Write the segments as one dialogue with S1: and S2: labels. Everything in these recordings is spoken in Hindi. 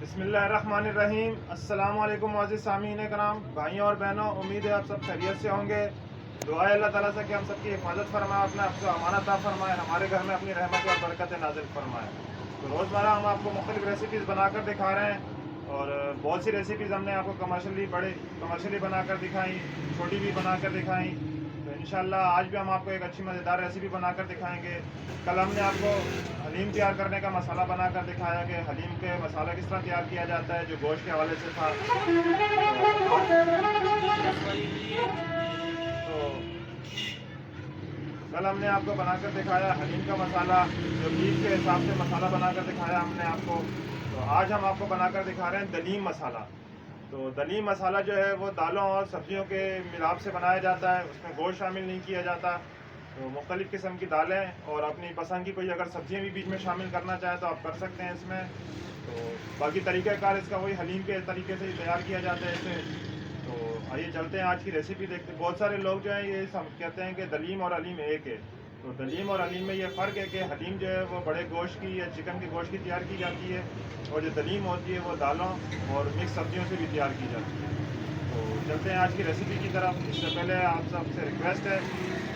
S1: बिस्मिल्लाहिर्रहमानिर्रहीम। अस्सलामु अलैकुम मुअज़्ज़िज़ सामीन कराम, भाइयों और बहनों, उम्मीद है आप सब खैरियत से होंगे। दुआ है अल्लाह ताला से कि हम सबकी हिफाजत फरमाए, अपने आप को अमानत अता फरमाए, हमारे घर में अपनी रहमत और बरकत नाज़िल फरमाए। तो रोज़मर्रा हम आपको मुख्तलिफ रेसिपीज़ बनाकर दिखा रहे हैं और बहुत सी रेसिपीज़ हमने आपको कमर्शियली बनाकर दिखाई, छोटी भी बनाकर दिखाई। तो इंशाल्लाह आज भी हम आपको एक अच्छी मज़ेदार रेसिपी बनाकर दिखाएंगे। कल हमने आपको हलीम तैयार करने का मसाला बनाकर दिखाया कि हलीम के मसाला किस तरह तैयार किया जाता है, जो गोश्त के हवाले से था। तो कल हमने आपको बनाकर दिखाया हलीम का मसाला, जो बीफ के हिसाब से मसाला बनाकर दिखाया हमने आपको। तो आज हम आपको बनाकर दिखा रहे हैं दलीम मसाला। तो दलीम मसाला जो है वो दालों और सब्जियों के मिलाप से बनाया जाता है, उसमें गोश्त शामिल नहीं किया जाता। तो मुख्तलिफ़ किस्म की दालें और अपनी पसंद की कोई अगर सब्जियां भी बीच में शामिल करना चाहे तो आप कर सकते हैं इसमें। तो बाकी तरीक़ाकार इसका वही हलीम के तरीके से ही तैयार किया जाता है इसे। तो आइए चलते हैं आज की रेसिपी देखते हैं। बहुत सारे लोग जो हैं ये कहते हैं कि दलीम और हलीम एक है। तो दलीम और हलीम में ये फ़र्क है कि हलीम जो है वो बड़े गोश्त की या चिकन के गोश्त की तैयार की जाती है, और जो दलीम होती है वो दालों और मिक्स सब्जियों से भी तैयार की जाती है। तो चलते हैं आज की रेसिपी की तरफ। इससे पहले आप सबसे रिक्वेस्ट है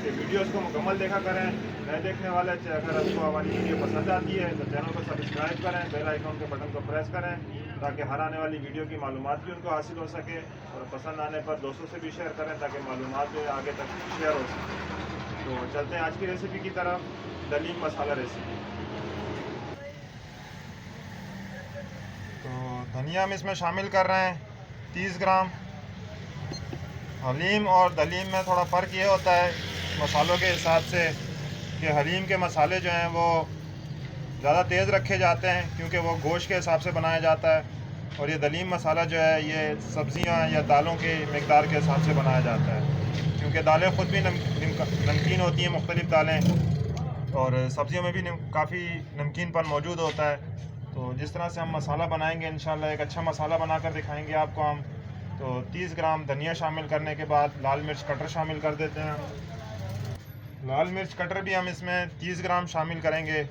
S1: कि वीडियोस को मुकम्मल देखा करें। नए देखने वाले अगर आपको हमारी वीडियो पसंद आती है तो चैनल को सब्सक्राइब करें, बेल आइकन के बटन को प्रेस करें, ताकि हर आने वाली वीडियो की मालूमात भी उनको हासिल हो सके, और पसंद आने पर दोस्तों से भी शेयर करें ताकि मालूमात जो है आगे तक शेयर हो सके। तो चलते हैं आज की रेसिपी की तरफ, दलीम मसाला रेसिपी। तो धनिया हम इसमें शामिल कर रहे हैं 30 ग्राम। हलीम और दलीम में थोड़ा फ़र्क ये होता है मसालों के हिसाब से कि हलीम के मसाले जो हैं वो ज़्यादा तेज़ रखे जाते हैं क्योंकि वो गोश्त के हिसाब से बनाया जाता है, और ये दलीम मसाला जो है ये सब्ज़ियाँ या दालों के मकदार के हिसाब से बनाया जाता है, क्योंकि दालें ख़ुद भी नमकीन होती हैं, मुख्तलिफ़ दालें, और सब्ज़ियों में भी काफ़ी नमकीनपन मौजूद होता है। तो जिस तरह से हम मसाला बनाएंगे इंशाल्लाह एक अच्छा मसाला बनाकर दिखाएंगे आपको हम। तो 30 ग्राम धनिया शामिल करने के बाद लाल मिर्च कटर शामिल कर देते हैं। लाल मिर्च कटर भी हम इसमें 30 ग्राम शामिल करेंगे।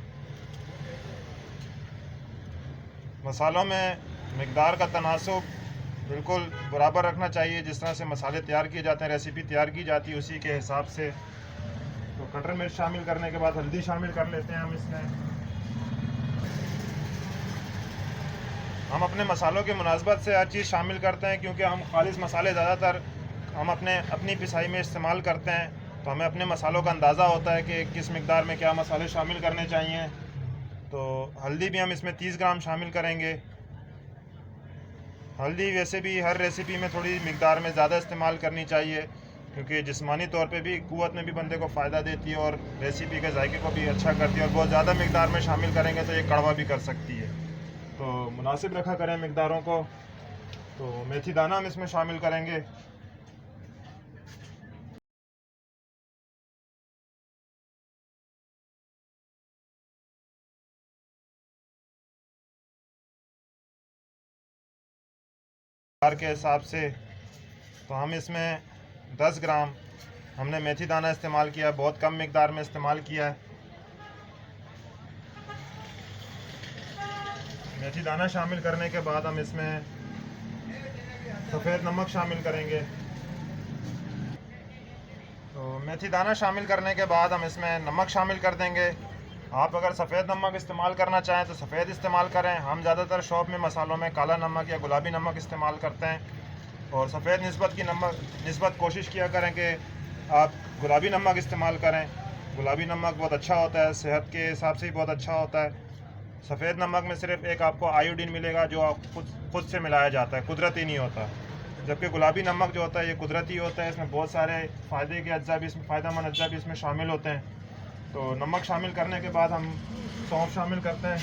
S1: मसालों में मकदार का तनासुब बिल्कुल बराबर रखना चाहिए, जिस तरह से मसाले तैयार किए जाते हैं, रेसिपी तैयार की जाती है उसी के हिसाब से। तो कटर मिर्च शामिल करने के बाद हल्दी शामिल कर लेते हैं हम इसमें। हम अपने मसालों की मुनासबत से हर चीज़ शामिल करते हैं, क्योंकि हम खालिस मसाले ज़्यादातर हम अपनी पिसाई में इस्तेमाल करते हैं, तो हमें अपने मसालों का अंदाज़ा होता है कि किस मकदार में क्या मसाले शामिल करने चाहिए। तो हल्दी भी हम इसमें 30 ग्राम शामिल करेंगे। हल्दी वैसे भी हर रेसिपी में थोड़ी मकदार में ज़्यादा इस्तेमाल करनी चाहिए, क्योंकि जिस्मानी तौर पे भी क़ुव्वत में भी बंदे को फ़ायदा देती है और रेसिपी के जायके को भी अच्छा करती है। और बहुत ज़्यादा मकदार में शामिल करेंगे तो ये कड़वा भी कर सकती है, तो मुनासिब रखा करें मकदारों को। तो मेथी दाना हम इसमें शामिल करेंगे। के हिसाब से तो हम इसमें 10 ग्राम हमने मेथी दाना इस्तेमाल किया है, बहुत कम मकदार में इस्तेमाल किया है। मेथी दाना शामिल करने के बाद हम इसमें सफ़ेद नमक शामिल करेंगे। तो मेथी दाना शामिल करने के बाद हम इसमें नमक शामिल कर देंगे। आप अगर सफ़ेद नमक इस्तेमाल करना चाहें तो सफ़ेद इस्तेमाल करें। हम ज़्यादातर शॉप में मसालों में काला नमक या गुलाबी नमक इस्तेमाल करते हैं, और सफ़ेद निस्बत कोशिश किया करें कि आप गुलाबी नमक इस्तेमाल करें। गुलाबी नमक बहुत अच्छा होता है, सेहत के हिसाब से ही बहुत अच्छा होता है। सफ़ेद नमक में सिर्फ एक आपको आयोडीन मिलेगा, जो आप खुद से मिलाया जाता है, कुदरती नहीं होता। जबकि गुलाबी नमक जो होता है ये कुदरती होता है, इसमें बहुत सारे फ़ायदे के अज्जा भी फ़ायदेमंद अज्जा भी इसमें शामिल होते हैं। तो नमक शामिल करने के बाद हम सौंफ शामिल करते हैं।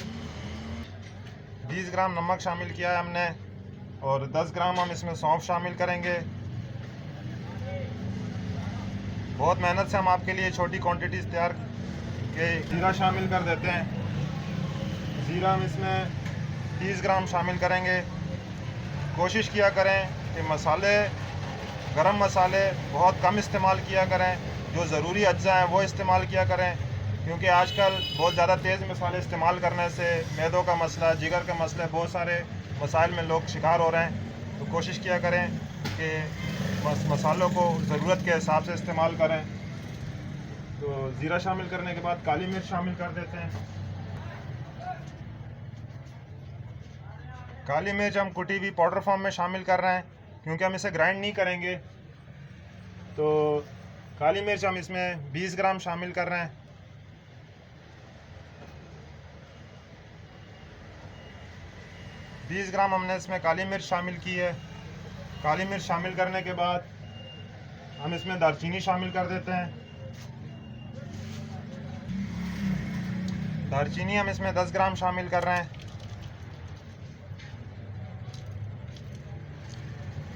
S1: 20 ग्राम नमक शामिल किया है हमने, और 10 ग्राम हम इसमें सौंफ शामिल करेंगे। बहुत मेहनत से हम आपके लिए छोटी क्वांटिटीज़ तैयार के। ज़ीरा शामिल कर देते हैं। ज़ीरा हम इसमें 30 ग्राम शामिल करेंगे। कोशिश किया करें कि गरम मसाले बहुत कम इस्तेमाल किया करें, जो ज़रूरी अज्जा हैं वो इस्तेमाल किया करें, क्योंकि आजकल बहुत ज़्यादा तेज़ मसाले इस्तेमाल करने से मैदों का मसला, जिगर के मसले, बहुत सारे मसाइल में लोग शिकार हो रहे हैं। तो कोशिश किया करें कि मसालों को ज़रूरत के हिसाब से इस्तेमाल करें। तो ज़ीरा शामिल करने के बाद काली मिर्च शामिल कर देते हैं। काली मिर्च हम कुटी हुई पाउडर फॉर्म में शामिल कर रहे हैं क्योंकि हम इसे ग्राइंड नहीं करेंगे। तो काली मिर्च हम इसमें 20 ग्राम शामिल कर रहे हैं। बीस ग्राम हमने इसमें काली मिर्च शामिल की है। काली मिर्च शामिल करने के बाद हम इसमें दालचीनी शामिल कर देते हैं। दालचीनी हम इसमें 10 ग्राम शामिल कर रहे हैं।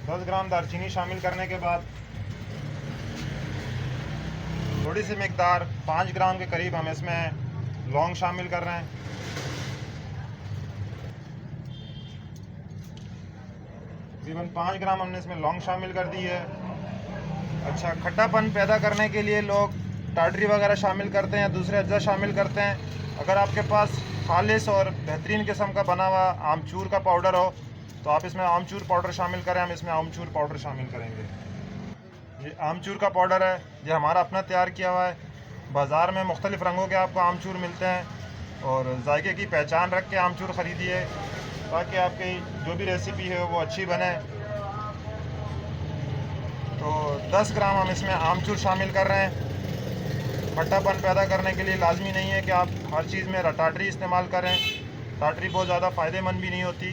S1: 10 ग्राम दालचीनी शामिल करने के बाद थोड़ी सी मिकदार 5 ग्राम के करीब हम इसमें लौंग शामिल कर रहे हैं। तकरीबन 5 ग्राम हमने इसमें लौंग शामिल कर दी है। अच्छा, खट्टापन पैदा करने के लिए लोग टाटरी वगैरह शामिल करते हैं, दूसरे अज्जा शामिल करते हैं। अगर आपके पास खालिस और बेहतरीन किस्म का बना हुआ आमचूर का पाउडर हो तो आप इसमें आमचूर पाउडर शामिल करें। हम इसमें आमचूर पाउडर शामिल करेंगे। ये आमचूर का पाउडर है, ये हमारा अपना तैयार किया हुआ है। बाज़ार में मुख्तलिफ़ रंगों के आपको आमचूर मिलते हैं और जायके की पहचान रख के आमचूर ख़रीदिए ताकि आपकी जो भी रेसिपी है वो अच्छी बने। तो 10 ग्राम हम इसमें आमचूर शामिल कर रहे हैं। खट्टापन पैदा करने के लिए लाजमी नहीं है कि आप हर चीज़ में टाटरी इस्तेमाल करें। टाटरी बहुत ज़्यादा फ़ायदेमंद भी नहीं होती।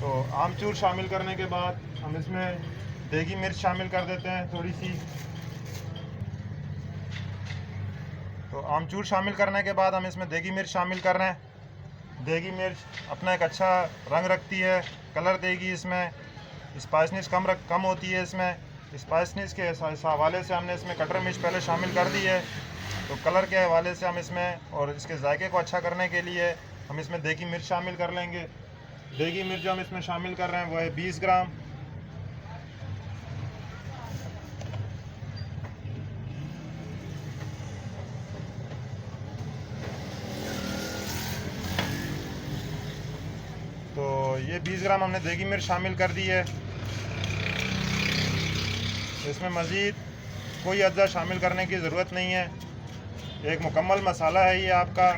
S1: तो आमचूर शामिल करने के बाद हम इसमें देगी मिर्च शामिल कर देते हैं थोड़ी सी। तो आमचूर शामिल करने के बाद हम इसमें देगी मिर्च शामिल कर रहे हैं। देगी मिर्च अपना एक अच्छा रंग रखती है, कलर देगी। इसमें स्पाइसनेस कम होती है। इसमें स्पाइसनेस के हवाले से हमने इसमें कटर मिर्च पहले शामिल कर दी है। तो कलर के हवाले से हम इसमें और इसके जायके को अच्छा करने के लिए हम इसमें देगी मिर्च शामिल कर लेंगे। देगी मिर्च जो हम इसमें शामिल कर रहे हैं वो है 20 ग्राम। तो ये 20 ग्राम हमने देगी मिर्च शामिल कर दी है। इसमें मज़ीद कोई अज्जा शामिल करने की ज़रूरत नहीं है। एक मुकम्मल मसाला है ये आपका।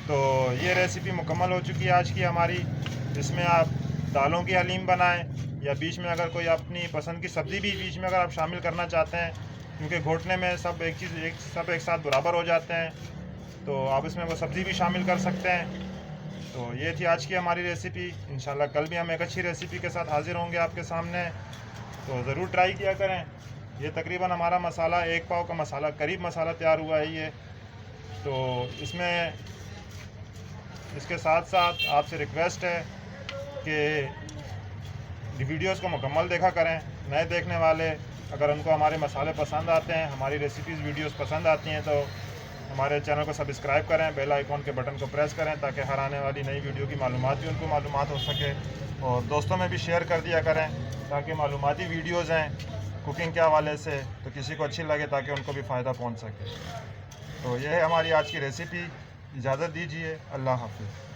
S1: तो ये रेसिपी मुकम्मल हो चुकी है आज की हमारी। इसमें आप दालों की हलीम बनाएं या बीच में अगर कोई अपनी पसंद की सब्ज़ी भी बीच में अगर आप शामिल करना चाहते हैं, क्योंकि घोटने में सब एक साथ बराबर हो जाते हैं, तो आप इसमें वो सब्ज़ी भी शामिल कर सकते हैं। तो ये थी आज की हमारी रेसिपी। इंशाल्लाह कल भी हम एक अच्छी रेसिपी के साथ हाज़िर होंगे आपके सामने। तो ज़रूर ट्राई किया करें। ये तकरीबन हमारा मसाला 1 पाव का मसाला करीब मसाला तैयार हुआ है ये। तो इसमें इसके साथ साथ आपसे रिक्वेस्ट है कि वीडियोस को मुकम्मल देखा करें। नए देखने वाले अगर उनको हमारे मसाले पसंद आते हैं, हमारी रेसिपीज़ वीडियोस पसंद आती हैं, तो हमारे चैनल को सब्सक्राइब करें, बेल आइकॉन के बटन को प्रेस करें ताकि हर आने वाली नई वीडियो की मालूमात भी उनको मालूमात हो सके। और दोस्तों में भी शेयर कर दिया करें ताकि मालूमाती वीडियोज़ हैं कुकिंग के हवाले से तो किसी को अच्छी लगे ताकि उनको भी फ़ायदा पहुंच सके। तो यह है हमारी आज की रेसिपी। इजाज़त दीजिए। अल्लाह हाफ़िज़।